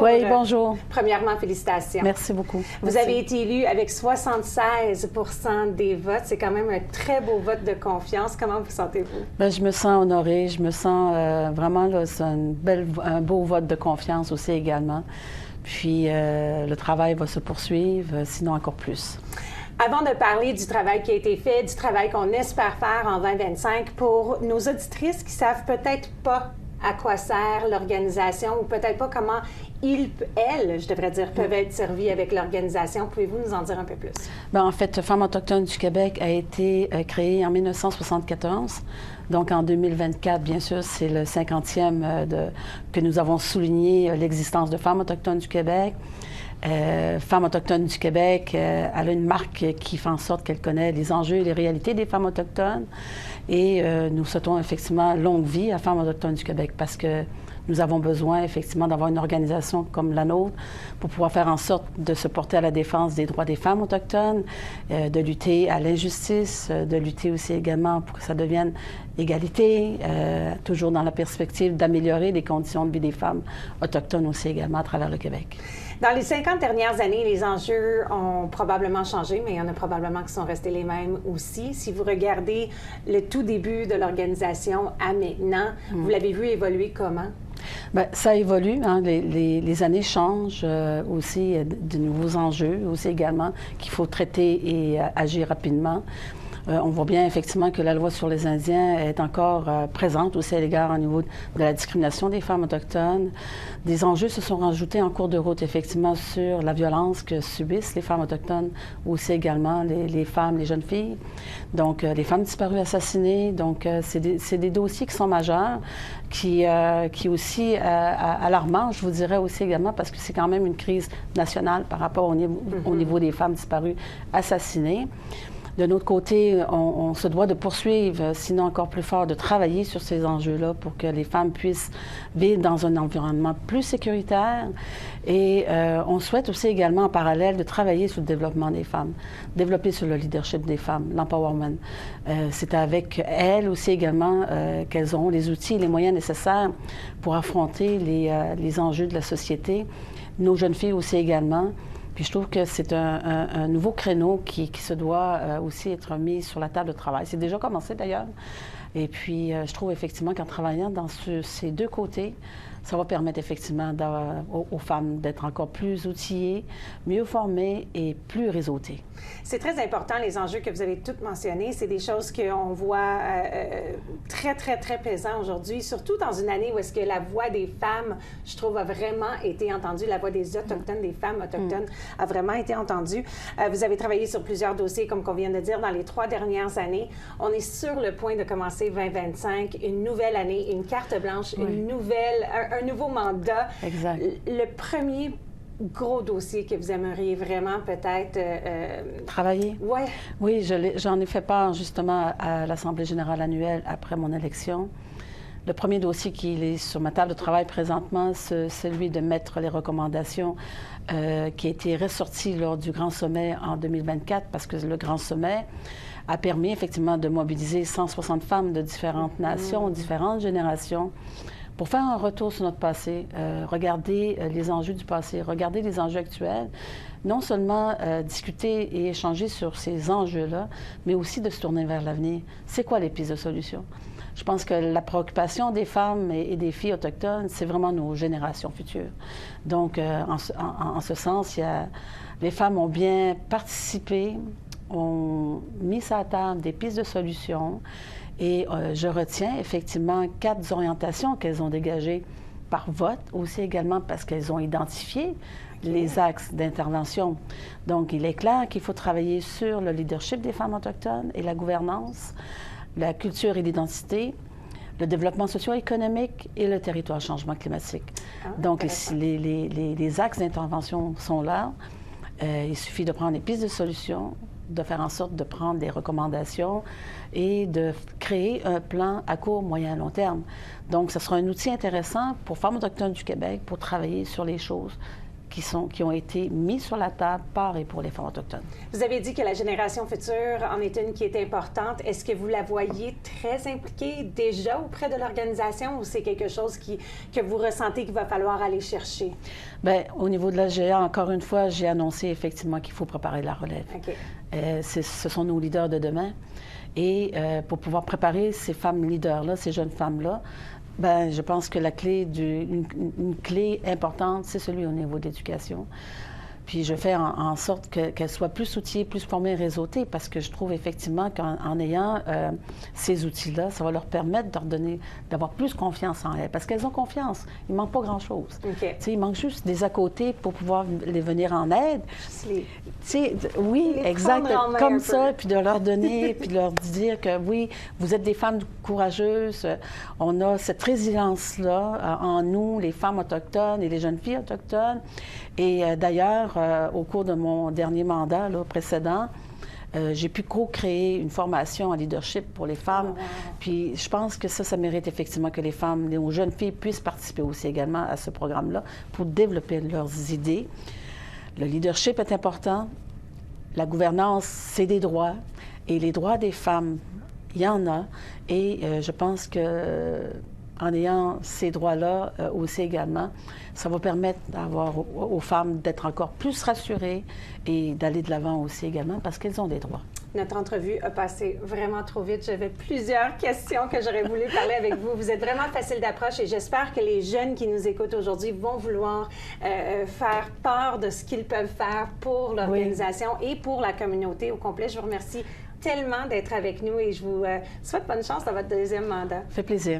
Oui, bonjour. Premièrement, félicitations. Merci beaucoup. Vous avez été élu avec 76 % des votes. C'est quand même un très beau vote de confiance. Comment vous sentez-vous? Bien, je me sens honorée. Je me sens vraiment, là, c'est un beau vote de confiance aussi également. Puis, le travail va se poursuivre, sinon encore plus. Avant de parler du travail qui a été fait, du travail qu'on espère faire en 2025, pour nos auditrices qui savent peut-être pas à quoi sert l'organisation ou peut-être pas comment elles, je devrais dire, peuvent être servies avec l'organisation. Pouvez-vous nous en dire un peu plus? Bien, en fait, Femmes autochtones du Québec a été créée en 1974. Donc, en 2024, bien sûr, c'est le 50e que nous avons souligné l'existence de Femmes autochtones du Québec. Femmes autochtones du Québec, elle a une marque qui fait en sorte qu'elle connaît les enjeux et les réalités des femmes autochtones. Et nous souhaitons effectivement longue vie à Femmes autochtones du Québec parce que nous avons besoin effectivement d'avoir une organisation comme la nôtre pour pouvoir faire en sorte de se porter à la défense des droits des femmes autochtones, de lutter à l'injustice, de lutter aussi également pour que ça devienne égalité, toujours dans la perspective d'améliorer les conditions de vie des femmes autochtones aussi également à travers le Québec. Dans les 50 dernières années, les enjeux ont probablement changé, mais il y en a probablement qui sont restés les mêmes aussi. Si vous regardez le tout début de l'organisation à maintenant, vous l'avez vu évoluer comment? Bien, ça évolue. Hein? Les années changent aussi, de nouveaux enjeux aussi également qu'il faut traiter et agir rapidement. On voit bien effectivement que la loi sur les Indiens est encore présente aussi à l'égard au niveau de la discrimination des femmes autochtones. Des enjeux se sont rajoutés en cours de route effectivement sur la violence que subissent les femmes autochtones, aussi également les femmes, les jeunes filles. Donc, les femmes disparues assassinées. Donc, c'est des dossiers qui sont majeurs, qui aussi alarmants, je vous dirais aussi également, parce que c'est quand même une crise nationale par rapport au niveau des femmes disparues assassinées. De notre côté, on se doit de poursuivre, sinon encore plus fort, de travailler sur ces enjeux-là pour que les femmes puissent vivre dans un environnement plus sécuritaire. Et on souhaite aussi également en parallèle de travailler sur le développement des femmes, développer sur le leadership des femmes, l'empowerment. C'est avec elles aussi également qu'elles auront les outils et les moyens nécessaires pour affronter les enjeux de la société. Nos jeunes filles aussi également. Puis je trouve que c'est un nouveau créneau qui se doit aussi être mis sur la table de travail. C'est déjà commencé d'ailleurs. Et puis je trouve effectivement qu'en travaillant dans ces deux côtés, ça va permettre effectivement aux femmes d'être encore plus outillées, mieux formées et plus réseautées. C'est très important, les enjeux que vous avez tous mentionnés. C'est des choses qu'on voit très, très, très présents aujourd'hui, surtout dans une année où est-ce que la voix des femmes, je trouve, a vraiment été entendue. La voix des Autochtones, des femmes autochtones, a vraiment été entendue. Vous avez travaillé sur plusieurs dossiers, comme qu'on vient de dire, dans les 3 dernières années. On est sur le point de commencer 2025, une nouvelle année, une carte blanche, un nouveau mandat. Exact. Le premier gros dossier que vous aimeriez vraiment peut-être... Travailler? Ouais. Oui, j'en ai fait part justement à l'Assemblée générale annuelle après mon élection. Le premier dossier qui est sur ma table de travail présentement, c'est celui de mettre les recommandations qui a été ressorties lors du Grand Sommet en 2024, parce que le Grand Sommet a permis effectivement de mobiliser 160 femmes de différentes nations, différentes générations, pour faire un retour sur notre passé, regarder les enjeux du passé, regarder les enjeux actuels, non seulement discuter et échanger sur ces enjeux-là, mais aussi de se tourner vers l'avenir. C'est quoi les pistes de solution? Je pense que la préoccupation des femmes et des filles autochtones, c'est vraiment nos générations futures. Donc, en ce sens, les femmes ont bien participé, ont mis à table des pistes de solutions. Et je retiens effectivement 4 orientations qu'elles ont dégagées par vote, aussi également parce qu'elles ont identifié les axes d'intervention. Donc, il est clair qu'il faut travailler sur le leadership des femmes autochtones et la gouvernance, la culture et l'identité, le développement socio-économique et le territoire changement climatique. Donc, les axes d'intervention sont là. Il suffit de prendre des pistes de solutions, de faire en sorte de prendre des recommandations et de créer un plan à court, moyen et long terme. Donc, ce sera un outil intéressant pour Femmes autochtones du Québec pour travailler sur les choses qui ont été mis sur la table par et pour les femmes autochtones. Vous avez dit que la génération future en est une qui est importante. Est-ce que vous la voyez très impliquée déjà auprès de l'organisation ou c'est quelque chose que vous ressentez qu'il va falloir aller chercher? Bien, au niveau de la GA, encore une fois, j'ai annoncé effectivement qu'il faut préparer la relève. OK. Ce sont nos leaders de demain. Et pour pouvoir préparer ces femmes leaders-là, ces jeunes femmes-là, ben, je pense que la clé une clé importante, c'est celui au niveau de l'éducation. Puis je fais en sorte qu'elles soient plus outillées, plus formées, réseautées, parce que je trouve effectivement qu'en ayant ces outils-là, ça va leur permettre d'avoir plus confiance en elles, parce qu'elles ont confiance. Il ne manque pas grand-chose. Okay. Il manque juste des à côté pour pouvoir les venir en aide. Oui, exact. Comme ça, puis de leur donner, puis de leur dire que oui, vous êtes des femmes courageuses. On a cette résilience-là en nous, les femmes autochtones et les jeunes filles autochtones. Et d'ailleurs, au cours de mon dernier mandat précédent, j'ai pu co-créer une formation en leadership pour les femmes. Oh, wow. Puis je pense que ça mérite effectivement que les femmes, les jeunes filles puissent participer aussi également à ce programme-là pour développer leurs idées. Le leadership est important. La gouvernance, c'est des droits. Et les droits des femmes, il y en a. Et je pense que en ayant ces droits-là aussi également, ça va permettre aux femmes d'être encore plus rassurées et d'aller de l'avant aussi également parce qu'elles ont des droits. Notre entrevue a passé vraiment trop vite. J'avais plusieurs questions que j'aurais voulu parler avec vous. Vous êtes vraiment facile d'approche et j'espère que les jeunes qui nous écoutent aujourd'hui vont vouloir faire part de ce qu'ils peuvent faire pour l'organisation et pour la communauté au complet. Je vous remercie tellement d'être avec nous et je vous souhaite bonne chance dans votre deuxième mandat. Ça fait plaisir.